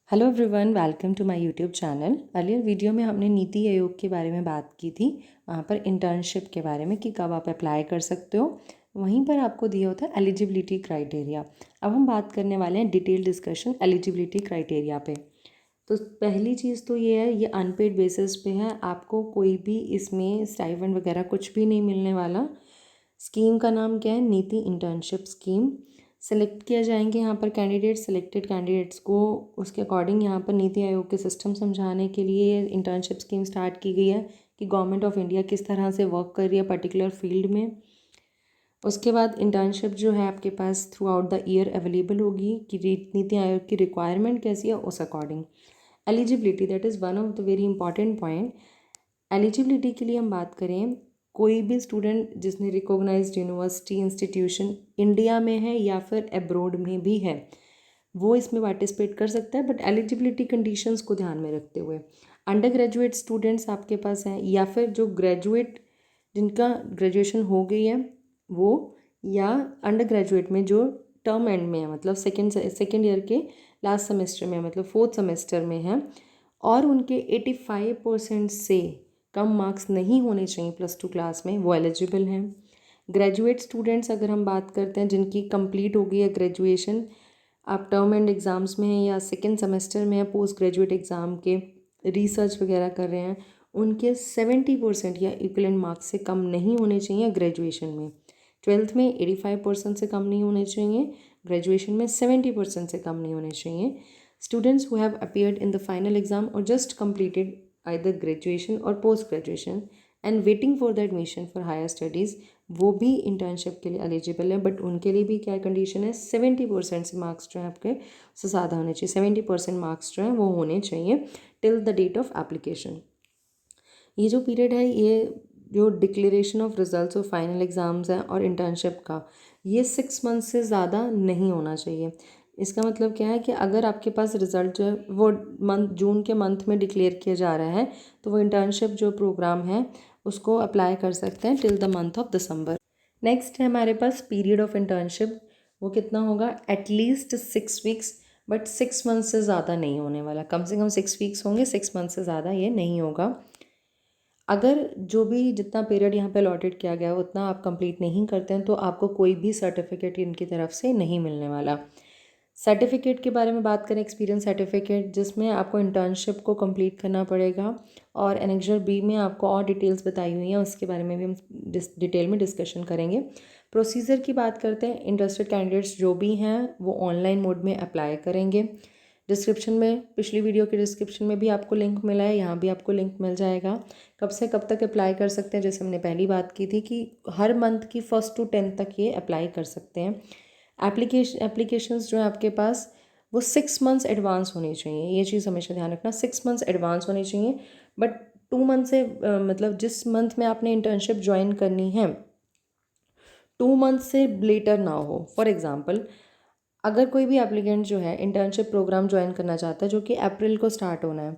Hello everyone, welcome to my YouTube channel. Earlier video में हमने नीति आयोग के बारे में बात की थी, वहाँ पर इंटर्नशिप के बारे में कि कब आप अप्लाई कर सकते हो। वहीं पर आपको दिया होता है एलिजिबिलिटी क्राइटेरिया। अब हम बात करने वाले हैं डिटेल डिस्कशन एलिजिबिलिटी क्राइटेरिया पे। तो पहली चीज़ तो ये है, ये अनपेड बेसिस पे है, आपको कोई भी इसमें स्टाइपेंड वगैरह कुछ भी नहीं मिलने वाला। स्कीम का नाम क्या है? नीति इंटर्नशिप स्कीम। सेलेक्ट किया जाएंगे यहाँ पर कैंडिडेट, सिलेक्टेड कैंडिडेट्स को उसके अकॉर्डिंग यहाँ पर नीति आयोग के सिस्टम समझाने के लिए इंटर्नशिप स्कीम स्टार्ट की गई है कि गवर्नमेंट ऑफ इंडिया किस तरह से वर्क कर रही है पर्टिकुलर फील्ड में। उसके बाद इंटर्नशिप जो है आपके pass through out the year available होगी कि नीति आयोग की रिक्वायरमेंट कैसी है उस according. Eligibility, that is one of the very important point. Eligibility के लिए हम बात करें, कोई भी स्टूडेंट जिसने रिकॉग्नाइज्ड यूनिवर्सिटी इंस्टीट्यूशन इंडिया में है या फिर अब्रॉड में भी है, वो इसमें पार्टिसिपेट कर सकता है, बट एलिजिबिलिटी कंडीशंस को ध्यान में रखते हुए। अंडर ग्रेजुएट स्टूडेंट्स आपके पास हैं या फिर जो ग्रेजुएट जिनका ग्रेजुएशन हो गई है वो, या अंडर ग्रेजुएट में जो टर्म एंड में है, मतलब सेकेंड ईयर के लास्ट सेमेस्टर में, मतलब फोर्थ सेमेस्टर में है, और उनके 85% से कम मार्क्स नहीं होने चाहिए +2 क्लास में, वो एलिजिबल हैं। ग्रेजुएट स्टूडेंट्स अगर हम बात करते हैं जिनकी कंप्लीट हो गई है ग्रेजुएशन, आप टर्म एंड एग्ज़ाम्स में हैं या सेकेंड सेमेस्टर में है पोस्ट ग्रेजुएट एग्ज़ाम के, रिसर्च वगैरह कर रहे हैं, उनके 70% या इक्वलेंट मार्क्स से कम नहीं होने चाहिए ग्रेजुएशन में। 12th में 85% से कम नहीं होने चाहिए, ग्रेजुएशन में 70% से कम नहीं होने चाहिए। Students who have appeared in the final exam or just completed either graduation or post graduation and waiting for the admission for higher studies, वो भी इंटर्नशिप के लिए एलिजिबल है, बट उनके लिए भी क्या कंडीशन है? 70% से मार्क्स जो है आपके उससे ज़्यादा होने चाहिए, 70% मार्क्स जो है वो होने चाहिए till the date of application. ये जो पीरियड है, ये जो declaration of results of final exams हैं और इंटर्नशिप का, ये 6 मंथ से ज़्यादा नहीं होना चाहिए। इसका मतलब क्या है कि अगर आपके पास रिज़ल्ट जो है वो जून के मंथ में डिक्लेयर किया जा रहा है, तो वो इंटर्नशिप जो प्रोग्राम है उसको अप्लाई कर सकते हैं till the month of December. Next है हमारे पास पीरियड ऑफ इंटर्नशिप। वो कितना होगा? एटलीस्ट 6 वीक्स, बट 6 मंथ से ज़्यादा नहीं होने वाला। कम से कम 6 वीक्स होंगे, 6 मंथ से ज़्यादा ये नहीं होगा। अगर जो भी जितना पीरियड यहाँ पे अलॉटेड किया गया है उतना आप कंप्लीट नहीं करते हैं, तो आपको कोई भी सर्टिफिकेट इनकी तरफ से नहीं मिलने वाला। सर्टिफिकेट के बारे में बात करें, एक्सपीरियंस सर्टिफिकेट, जिसमें आपको इंटर्नशिप को कंप्लीट करना पड़ेगा, और एनेक्सर बी में आपको और डिटेल्स बताई हुई हैं, उसके बारे में भी हम डिटेल में डिस्कशन करेंगे। प्रोसीजर की बात करते हैं, इंटरेस्टेड कैंडिडेट्स जो भी हैं वो ऑनलाइन मोड में अप्लाई करेंगे। डिस्क्रिप्शन में, पिछली वीडियो के डिस्क्रिप्शन में भी आपको लिंक मिला है, यहाँ भी आपको लिंक मिल जाएगा। कब से कब तक अप्लाई कर सकते हैं? जैसे हमने पहली बात की थी कि हर मंथ की 1st to 10th तक ये अप्लाई कर सकते हैं। एप्लीकेशंस जो है आपके पास वो 6 मंथ्स एडवांस होनी चाहिए, ये चीज़ हमेशा ध्यान रखना, 6 मंथ्स एडवांस होनी चाहिए। बट 2 मंथ से मतलब जिस मंथ में आपने इंटर्नशिप ज्वाइन करनी है 2 मंथ से लेटर ना हो। फॉर एग्ज़ाम्पल, अगर कोई भी एप्लीकेंट जो है इंटर्नशिप प्रोग्राम ज्वाइन करना चाहता है जो कि अप्रैल को स्टार्ट होना है,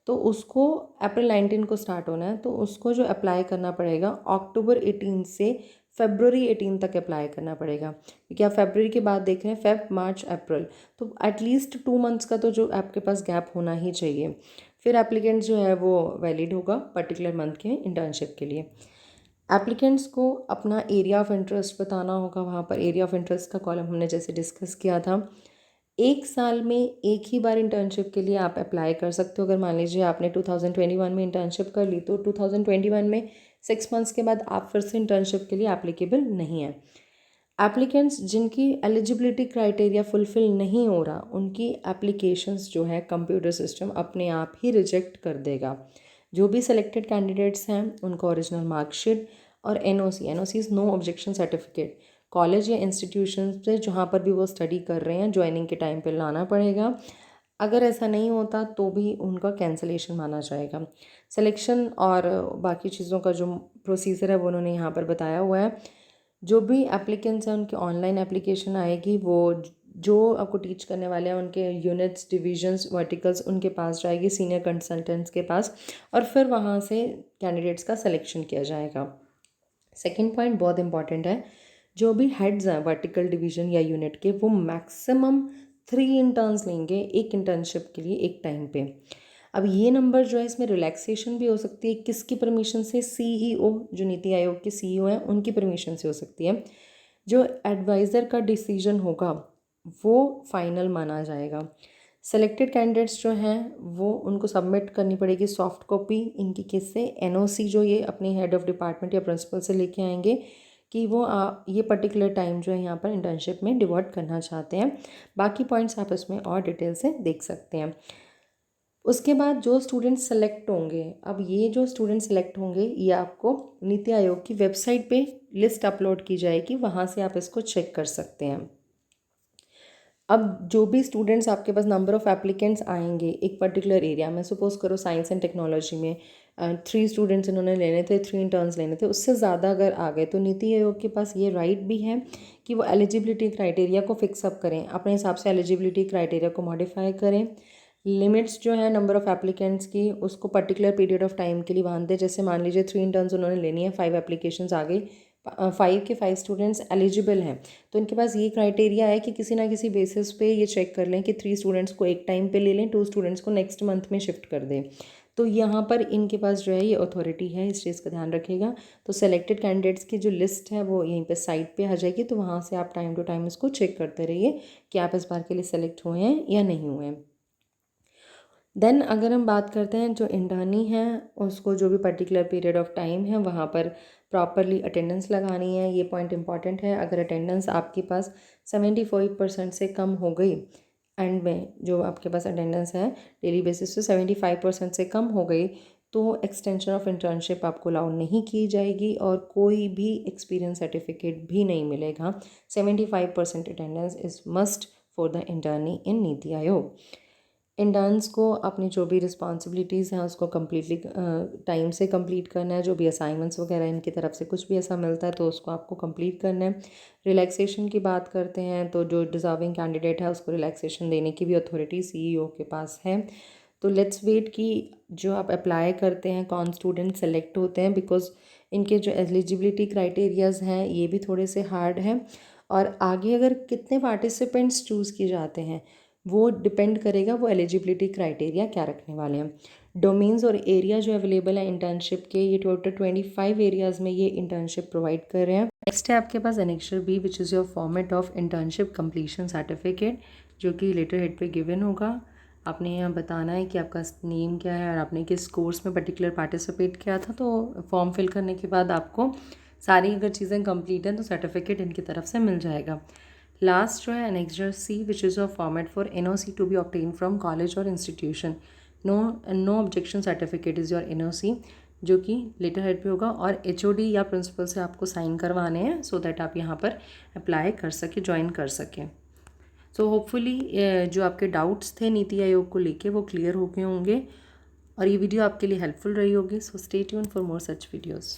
तो उसको अप्रैल 19 को स्टार्ट होना है, तो उसको जो अप्लाई करना पड़ेगा अक्टूबर 18 से फरवरी 18 तक अप्लाई करना पड़ेगा, क्योंकि आप फरवरी के बाद देख रहे हैं फेब, मार्च, अप्रैल, तो एटलीस्ट 2 मंथ्स का तो जो आपके पास गैप होना ही चाहिए। फिर एप्लीकेंट जो है वो वैलिड होगा पर्टिकुलर मंथ के इंटर्नशिप के लिए। एप्लीकेंट्स को अपना एरिया ऑफ इंटरेस्ट बताना होगा, वहाँ पर एरिया ऑफ इंटरेस्ट का कॉलम हमने जैसे डिस्कस किया था। 1 साल में एक ही बार इंटर्नशिप के लिए आप अप्लाई कर सकते हो। अगर मान लीजिए आपने 2021 में इंटर्नशिप कर ली, तो 2021 में 6 मंथ्स के बाद आप फिर से इंटर्नशिप के लिए एप्लीकेबल नहीं है। एप्लीकेंट्स जिनकी एलिजिबिलिटी क्राइटेरिया फुलफ़िल नहीं हो रहा, उनकी एप्लीकेशंस जो है कंप्यूटर सिस्टम अपने आप ही रिजेक्ट कर देगा। जो भी सिलेक्टेड कैंडिडेट्स हैं उनको ओरिजिनल मार्कशीट और NOC is no objection certificate, college या इंस्टीट्यूशन से जहाँ पर भी वो स्टडी कर रहे हैं ज्वाइनिंग के टाइम पे लाना पड़ेगा। अगर ऐसा नहीं होता तो भी उनका कैंसलेशन माना जाएगा। सिलेक्शन और बाकी चीज़ों का जो प्रोसीजर है वो उन्होंने यहाँ पर बताया हुआ है। जो भी एप्लीकेंट्स हैं उनकी ऑनलाइन एप्लीकेशन आएगी, वो जो आपको टीच करने वाले हैं उनके यूनिट्स, डिविजन्स, वर्टिकल्स उनके पास जाएगी, सीनियर कंसल्टेंट्स के पास, और फिर वहाँ से कैंडिडेट्स का सिलेक्शन किया जाएगा। सेकेंड पॉइंट बहुत इंपॉर्टेंट है, जो भी हेड्स हैं वर्टिकल डिवीजन या यूनिट के, वो मैक्सिमम 3 इंटर्न्स लेंगे एक इंटर्नशिप के लिए एक टाइम पे। अब ये नंबर जो है इसमें रिलैक्सेशन भी हो सकती है, किसकी परमिशन से? सीईओ, जो नीति आयोग के सीईओ हैं उनकी परमिशन से हो सकती है। जो एडवाइज़र का डिसीजन होगा वो फाइनल माना जाएगा। सेलेक्टेड कैंडिडेट्स जो हैं वो उनको सबमिट करनी पड़ेगी सॉफ्ट कॉपी इनकी किससे? एनओसी, जो ये अपने हेड ऑफ डिपार्टमेंट या प्रिंसिपल से लेके आएंगे कि वो ये पर्टिकुलर टाइम जो है यहाँ पर इंटर्नशिप में डिवोट करना चाहते हैं। बाकी पॉइंट्स आप इसमें और डिटेल से देख सकते हैं। उसके बाद जो स्टूडेंट सेलेक्ट होंगे, अब ये जो स्टूडेंट सेलेक्ट होंगे ये आपको नीति आयोग की वेबसाइट पे लिस्ट अपलोड की जाएगी, वहाँ से आप इसको चेक कर सकते हैं। अब जो भी स्टूडेंट्स आपके पास नंबर ऑफ़ एप्लीकेंट्स आएंगे एक पर्टिकुलर एरिया में, सपोज़ करो साइंस एंड टेक्नोलॉजी में 3 स्टूडेंट्स इन्होंने लेने थे, 3 इंटर्न्स लेने थे, उससे ज़्यादा अगर आ गए तो नीति आयोग के पास ये राइट भी है कि वो एलिजिबिलिटी क्राइटेरिया को फिक्स अप करें, अपने हिसाब से एलिजिबिलिटी क्राइटेरिया को मॉडिफाई करें। लिमिट्स जो है नंबर ऑफ़ एप्लीकेंट्स की उसको पर्टिकुलर पीरियड ऑफ टाइम के लिए बांध दें। जैसे मान लीजिए 3 इंटर्न्स उन्होंने लेनी है, 5 एप्लीकेशंस आ गई, 5 के 5 स्टूडेंट्स एलिजिबल हैं, तो इनके पास ये क्राइटेरिया है कि किसी ना किसी बेसिस पे ये चेक कर लें कि 3 स्टूडेंट्स को एक टाइम पे ले लें, 2 स्टूडेंट्स को नेक्स्ट मंथ में शिफ्ट कर दें। तो यहाँ पर इनके पास जो है ये अथॉरिटी है, इस चीज़ का ध्यान रखिएगा। तो सेलेक्टेड कैंडिडेट्स की जो लिस्ट है वो यहीं पे साइट पे आ जाएगी, तो वहाँ से आप टाइम टू टाइम इसको चेक करते रहिए कि आप इस बार के लिए सेलेक्ट हुए हैं या नहीं हुए हैं। देन अगर हम बात करते हैं जो इंटर्नी है उसको जो भी पर्टिकुलर पीरियड ऑफ टाइम है वहाँ पर प्रॉपरली अटेंडेंस लगानी है। ये पॉइंट इंपॉर्टेंट है। अगर अटेंडेंस आपके पास 75% से कम हो गई, एंड में जो आपके पास अटेंडेंस है डेली बेसिस पे 75% से कम हो गई, तो एक्सटेंशन ऑफ इंटर्नशिप आपको अलाउ नहीं की जाएगी और कोई भी एक्सपीरियंस सर्टिफिकेट भी नहीं मिलेगा। 75% attendance is must for the internee in NITI Aayog. Interns को अपनी जो भी रिस्पॉन्सिबिलिटीज़ हैं उसको कम्प्लीटली टाइम से कंप्लीट करना है। जो भी असाइनमेंट्स वगैरह इनकी तरफ से कुछ भी ऐसा मिलता है तो उसको आपको कंप्लीट करना है। रिलैक्सेशन की बात करते हैं तो जो डिज़र्विंग कैंडिडेट है उसको रिलैक्सेशन देने की भी अथॉरिटी सीईओ के पास है। तो लेट्स वेट कि जो आप अप्लाई करते हैं कौन स्टूडेंट सेलेक्ट होते हैं, बिकॉज इनके जो एलिजिबिलिटी क्राइटेरियाज़ हैं ये भी थोड़े से हार्ड हैं। और आगे अगर कितने पार्टिसिपेंट्स चूज़ किए जाते हैं वो डिपेंड करेगा वो एलिजिबिलिटी क्राइटेरिया क्या रखने वाले हैं। डोमेन्स और एरिया जो अवेलेबल है इंटर्नशिप के, ये टोटल 25 एरियाज़ में ये इंटर्नशिप प्रोवाइड कर रहे हैं। नेक्स्ट है आपके पास annexure B, which is your format of internship completion certificate, जो कि लेटर हेड पे गिवन होगा। आपने यहाँ बताना है कि आपका नेम क्या है और आपने किस कोर्स में पर्टिकुलर पार्टिसिपेट किया था। तो फॉर्म फिल करने के बाद आपको सारी अगर चीज़ें कंप्लीट हैं तो सर्टिफिकेट इनकी तरफ से मिल जाएगा। लास्ट जो है annexure C, which is a format for NOC to be obtain from college और institution. No objection certificate is your NOC, जो कि लेटर हेड पे होगा और एचओडी या प्रिंसिपल से आपको साइन करवाने हैं सो दैट आप यहाँ पर अप्लाई कर सके, ज्वाइन कर सकें। सो होपफुली जो आपके डाउट्स थे नीति आयोग को लेके वो क्लियर हो गए होंगे और ये वीडियो आपके लिए हेल्पफुल रही होगी। So stay tune for more such videos.